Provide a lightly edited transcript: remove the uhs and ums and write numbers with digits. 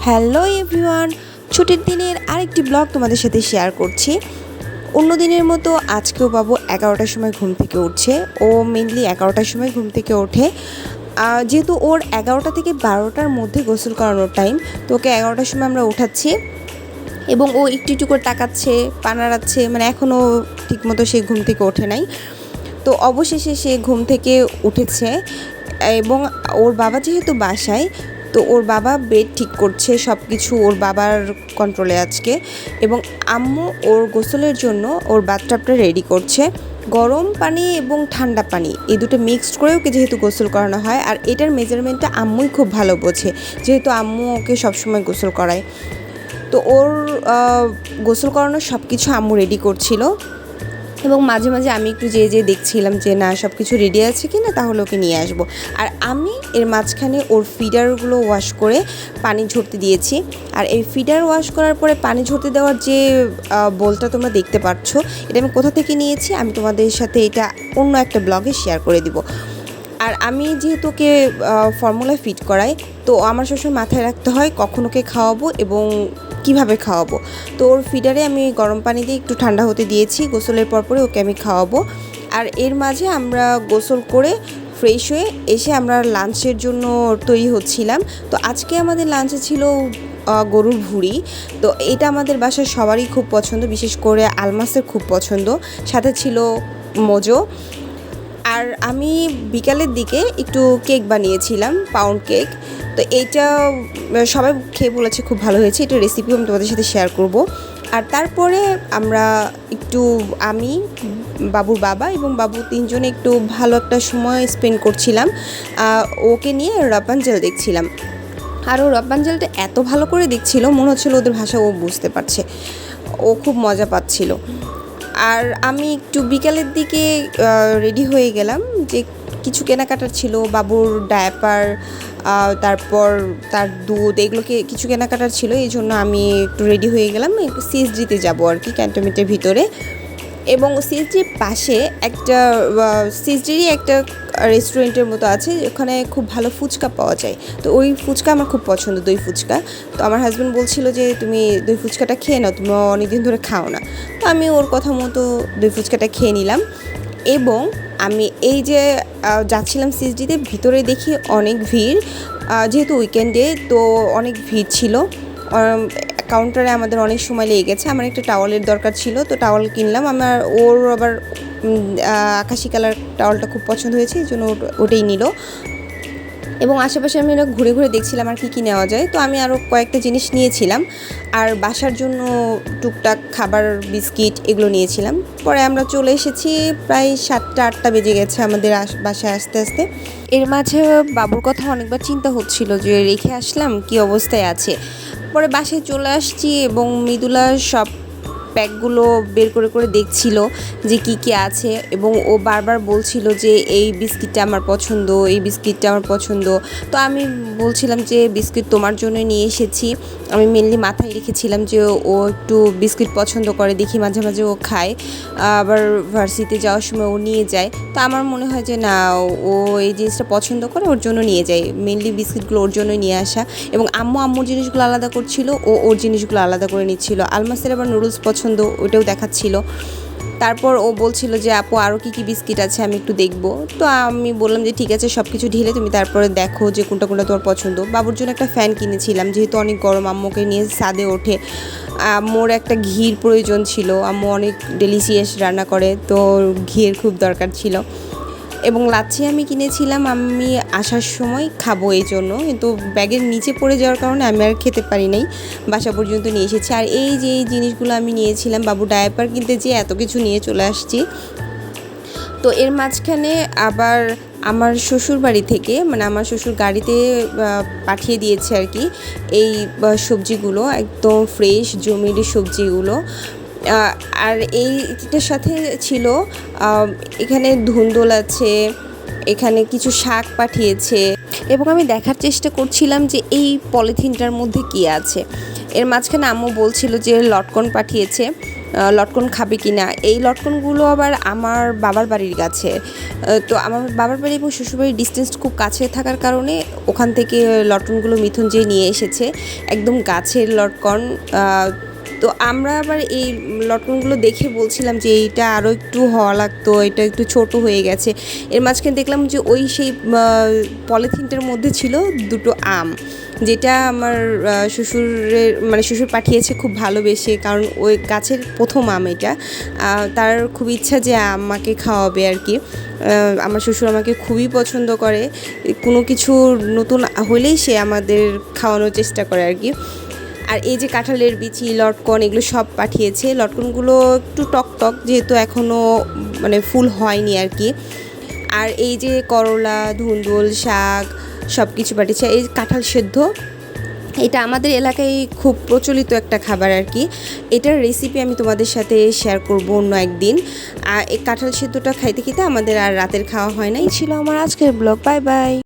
Hello everyone, ছুটির দিনের আরেকটি ব্লগ তোমাদের সাথে শেয়ার করছি। অন্য দিনের মতো আজকেও বাবু 11টার সময় ঘুম থেকে উঠছে। ও মেনলি 11টার সময় ঘুম থেকে ওঠে, যেহেতু ওর 11টা থেকে 12টার মধ্যে গোসল করানোর টাইম, তো ওকে 11টার সময় আমরা উঠাচ্ছি এবং ও একটু একটু করে তাকাচ্ছে, পা নাড়াচ্ছে, মানে এখনও ঠিকমতো সে ঘুম থেকে ওঠে নাই। তো অবশেষে সে ঘুম থেকে উঠেছে এবং ওর বাবা যেহেতু বাসায়, তো ওর বাবা বেড ঠিক করছে, সব কিছু ওর বাবার কন্ট্রোলে আজকে। এবং আম্মু ওর গোসলের জন্য ওর বাথটাবটা রেডি করছে। গরম পানি এবং ঠান্ডা পানি এই দুটো মিক্সড করে ওকে যেহেতু গোসল করানো হয়, আর এটার মেজারমেন্টটা আম্মুই খুব ভালো বোঝে, যেহেতু আম্মু ওকে সবসময় গোসল করায়। তো ওর গোসল করানোর সব কিছু আম্মু রেডি করছিল এবং মাঝে মাঝে আমি একটু যেয়ে দেখছিলাম যে না সব কিছু রেডি আছে কি না, তাহলে ওকে নিয়ে আসবো। আর আমি এর মাঝখানে ওর ফিডারগুলো ওয়াশ করে পানি ঝরতে দিয়েছি। আর এই ফিডার ওয়াশ করার পরে পানি ঝরতে দেওয়ার যে বোলটা তোমরা দেখতে পাচ্ছ, এটা আমি কোথা থেকে নিয়েছি আমি তোমাদের সাথে এটা অন্য একটা ব্লগে শেয়ার করে দিব। আর আমি যেহেতু ওকে ফর্মুলা ফিট করাই, তো আমার সবসময় মাথায় রাখতে হয় কখন ওকে খাওয়াবো এবং কিভাবে খাওয়াবো। তো ওর ফিডারে আমি গরম পানি দিয়ে একটু ঠান্ডা হতে দিয়েছি, গোসলের পরে ওকে আমি খাওয়াবো। আর এর মাঝে আমরা গোসল করে ফ্রেশ হয়ে এসে আমরা লাঞ্চের জন্য তৈরি হচ্ছিলাম। তো আজকে আমাদের লাঞ্চে ছিল গরুর ভুঁড়ি। তো এটা আমাদের বাসার সবারই খুব পছন্দ, বিশেষ করে আলমাসের খুব পছন্দ। সাথে ছিল মোজো। আর আমি বিকালের দিকে একটু কেক বানিয়েছিলাম, পাউন্ড কেক। তো এইটা সবাই খেয়ে বলেছে খুব ভালো হয়েছে, এটা রেসিপিও আমি তোমাদের সাথে শেয়ার করব। আর তারপরে আমরা একটু আমি, বাবুর বাবা এবং বাবু তিনজনে একটু ভালো একটা সময় স্পেন্ড করছিলাম। ওকে নিয়ে রাপাঞ্জেল দেখছিলাম। আর ও রাপাঞ্জেলটা এত ভালো করে দেখছিল, মনে হচ্ছিলো ওদের ভাষা ও বুঝতে পারছে, ও খুব মজা পাচ্ছিল। আর আমি একটু বিকালের দিকে রেডি হয়ে গেলাম, যে কিছু কেনাকাটার ছিল, বাবুর ডায়াপার, তারপর তার দুধ, এগুলোকে কিছু কেনাকাটার ছিল, এই জন্য আমি একটু রেডি হয়ে গেলাম। একটু সিএসডিতে যাবো আর কি, ক্যান্টনমেন্টের ভিতরে। এবং সিএসডির পাশে একটা সিএসডিরই একটা রেস্টুরেন্টের মতো আছে, ওখানে খুব ভালো ফুচকা পাওয়া যায়। তো ওই ফুচকা আমার খুব পছন্দ, দই ফুচকা। তো আমার হাজব্যান্ড বলছিল যে তুমি দই ফুচকাটা খেয়ে নাও, তুমি অনেকদিন ধরে খাও না। তো আমি ওর কথা মতো দই ফুচকাটা খেয়ে নিলাম। এবং আমি এই যে যাচ্ছিলাম সিএসডিতে, ভিতরে দেখি অনেক ভিড়, যেহেতু উইকেন্ডে, তো অনেক ভিড় ছিল। কাউন্টারে আমাদের অনেক সময় লেগে গেছে। আমার একটা টাওয়ালের দরকার ছিল, তো টাওয়াল কিনলাম। আমার ওর আবার আকাশি কালার টাওয়ালটা খুব পছন্দ হয়েছে, এই জন্য ওটাই নিল। এবং আশেপাশে আমি ঘুরে ঘুরে দেখছিলাম আর কি নেওয়া যায়। তো আমি আরও কয়েকটা জিনিস নিয়েছিলাম, আর বাসার জন্য টুকটাক খাবার, বিস্কিট, এগুলো নিয়েছিলাম। পরে আমরা চলে এসেছি, প্রায় 7টা-8টা বেজে গেছে আমাদের বাসায় আসতে আসতে। এর মাঝে বাবুর কথা অনেকবার চিন্তা হচ্ছিল যে রেখে আসলাম কি অবস্থায় আছে। পরে বাসায় চলে আসছি এবং মৃদুলা সব প্যাকগুলো বের করে করে দেখছিল যে কি আছে, এবং ও বারবার বলছিল যে এই বিস্কিটটা আমার পছন্দ, এই বিস্কিটটা আমার পছন্দ। তো আমি বলছিলাম যে বিস্কিট তোমার জন্য নিয়ে এসেছি। আমি মেনলি মাথায় রেখেছিলাম যে ও একটু বিস্কিট পছন্দ করে, দেখি মাঝে মাঝে ও খায়, আবার ভার্সিটিতে যাওয়ার সময় ও নিয়ে যায়। তো আমার মনে হয় যে না, ও এই জিনিসটা পছন্দ করে, ওর জন্য নিয়ে যায়। মেনলি বিস্কিটগুলো ওর জন্যই নিয়ে আসা। এবং আম্মুর জিনিসগুলো আলাদা করছিল, ওর জিনিসগুলো আলাদা করে নিচ্ছিল। আলমাসের আবার নুডলস পছন্দ, ওইটাও দেখাচ্ছিল। তারপর ও বলছিল যে আপু আরও কী বিস্কিট আছে আমি একটু দেখবো। তো আমি বললাম যে ঠিক আছে, সব কিছু ঢেলে তুমি তারপরে দেখো যে কোনটা কোনটা তোমার পছন্দ। বাবুর জন্য একটা ফ্যান কিনেছিলাম, যেহেতু অনেক গরম, আম্মুকে নিয়ে ছাদে ওঠে। আম্মুর একটা ঘির প্রয়োজন ছিল, আম্মু অনেক ডেলিশিয়াস রান্না করে, তো ঘিয়ের খুব দরকার ছিল। এবং লাচ্ছি আমি কিনেছিলাম, আমি আসার সময় খাবো এই জন্য, কিন্তু ব্যাগের নিচে পড়ে যাওয়ার কারণে আমি আর খেতে পারি নাই, বাসা পর্যন্ত নিয়ে এসেছি। আর এই যে এই জিনিসগুলো আমি নিয়েছিলাম, বাবু ডায়াপার কিনতে যেয়ে এত কিছু নিয়ে চলে আসছি। তো এর মাঝখানে আবার আমার শ্বশুর বাড়ি থেকে, মানে আমার শ্বশুর গাড়িতে পাঠিয়ে দিয়েছে আর কি এই সবজিগুলো, একদম ফ্রেশ জমির সবজিগুলো। আর এইটার সাথে ছিল এখানে ধুন্দুল আছে, এখানে কিছু শাক পাঠিয়েছে, এবং আমি দেখার চেষ্টা করছিলাম যে এই পলিথিনটার মধ্যে কী আছে। এর মাঝখানে আম্মু বলছিল যে লটকন পাঠিয়েছে। লটকন খাবে কি না। এই লটকনগুলো আবার আমার বাবার বাড়ির গাছে। তো আমার বাবার বাড়ি এবং শ্বশুরবাড়ির ডিস্টেন্স খুব কাছে থাকার কারণে ওখান থেকে লটকনগুলো মিথুন যে নিয়ে এসেছে, একদম গাছের লটকন। তো আমরা আবার এই লটকনগুলো দেখে বলছিলাম যে এইটা আরও একটু হওয়া লাগতো, এটা একটু ছোট হয়ে গেছে। এর মাঝখানে দেখলাম যে ওই সেই পলিথিনটার মধ্যে ছিল দুটো আম, যেটা আমার শ্বশুরের মানে শ্বশুর পাঠিয়েছে খুব ভালোবেসে, কারণ ওই গাছের প্রথম আম এটা। তার খুব ইচ্ছা যে আমাকে খাওয়াবে আর কি। আমার শ্বশুর আমাকে খুবই পছন্দ করে, কোনো কিছু নতুন হলেই সে আমাদের খাওয়ানোর চেষ্টা করে আর কি। আর এই যে কাঁঠালের বিচি, লটকন, এগুলো সব পাঠিয়েছে। লটকনগুলো একটু টক টক, যেহেতু এখনও মানে ফুল হয়নি আর কি। আর এই যে করলা, ধুন্দুল, শাক সব কিছু পাঠিয়েছে। এই কাঁঠাল সেদ্ধ, এটা আমাদের এলাকায় খুব প্রচলিত একটা খাবার আর কি। এটার রেসিপি আমি তোমাদের সাথে শেয়ার করব অন্য একদিন। আর এই কাঁঠাল সেদ্ধটা খাইতে খেতে আমাদের আর রাতের খাওয়া হয় না। এই ছিল আমার আজকের ব্লগ। Bye bye.